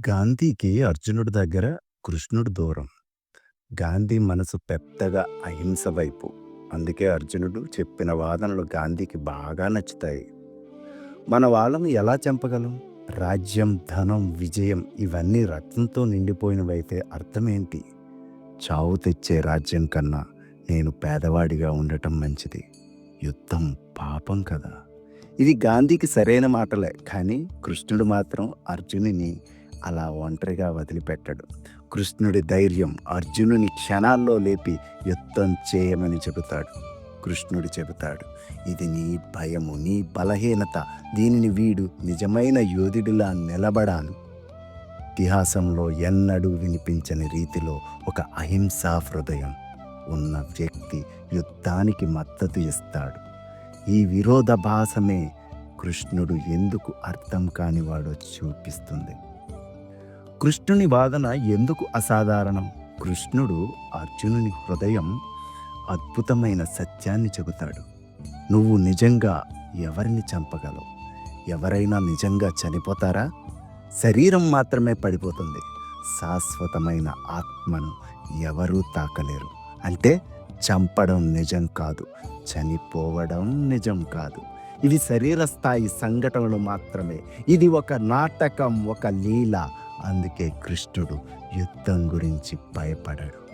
గాంధీకి అర్జునుడి దగ్గర కృష్ణుడు దూరం. గాంధీ మనసు పెద్దగా అహింస వైపు. అందుకే అర్జునుడు చెప్పిన వాదనలు గాంధీకి బాగా నచ్చుతాయి. మన వాళ్ళను ఎలా చంపగలం? రాజ్యం, ధనం, విజయం ఇవన్నీ రక్తంతో నిండిపోయినవైతే అర్థమేంటి? చావు తెచ్చే రాజ్యం కన్నా నేను పేదవాడిగా ఉండటం మంచిది. యుద్ధం పాపం కదా. ఇది గాంధీకి సరైన మాటలే. కానీ కృష్ణుడు మాత్రం అర్జునుని అలా ఒంటరిగా వదిలిపెట్టడు. కృష్ణుడి ధైర్యం అర్జునుని క్షణాల్లో లేపి యుద్ధం చేయమని చెబుతాడు. కృష్ణుడు చెబుతాడు, ఇది నీ భయము, నీ బలహీనత. దీనిని వీడు నిజమైన యోధుడిలా నిలబడాను. ఇతిహాసంలో ఎన్నడూ వినిపించని రీతిలో ఒక అహింసా హృదయం ఉన్న వ్యక్తి యుద్ధానికి మద్దతు ఇస్తాడు. ఈ విరోధాభాసమే కృష్ణుడు ఎందుకు అర్థం కానివాడో చూపిస్తుంది. కృష్ణుని వాదన ఎందుకు అసాధారణం? కృష్ణుడు అర్జునుని హృదయం అద్భుతమైన సత్యాన్ని చెబుతాడు. నువ్వు నిజంగా ఎవరిని చంపగలవు? ఎవరైనా నిజంగా చనిపోతారా? శరీరం మాత్రమే పడిపోతుంది. శాశ్వతమైన ఆత్మను ఎవరూ తాకలేరు. అంటే చంపడం నిజం కాదు, చనిపోవడం నిజం కాదు. ఇవి శరీర స్థాయి సంఘటనలు మాత్రమే. ఇది ఒక నాటకం, ఒక లీల. అందుకే కృష్ణుడు యుద్ధం గురించి భయపడడు.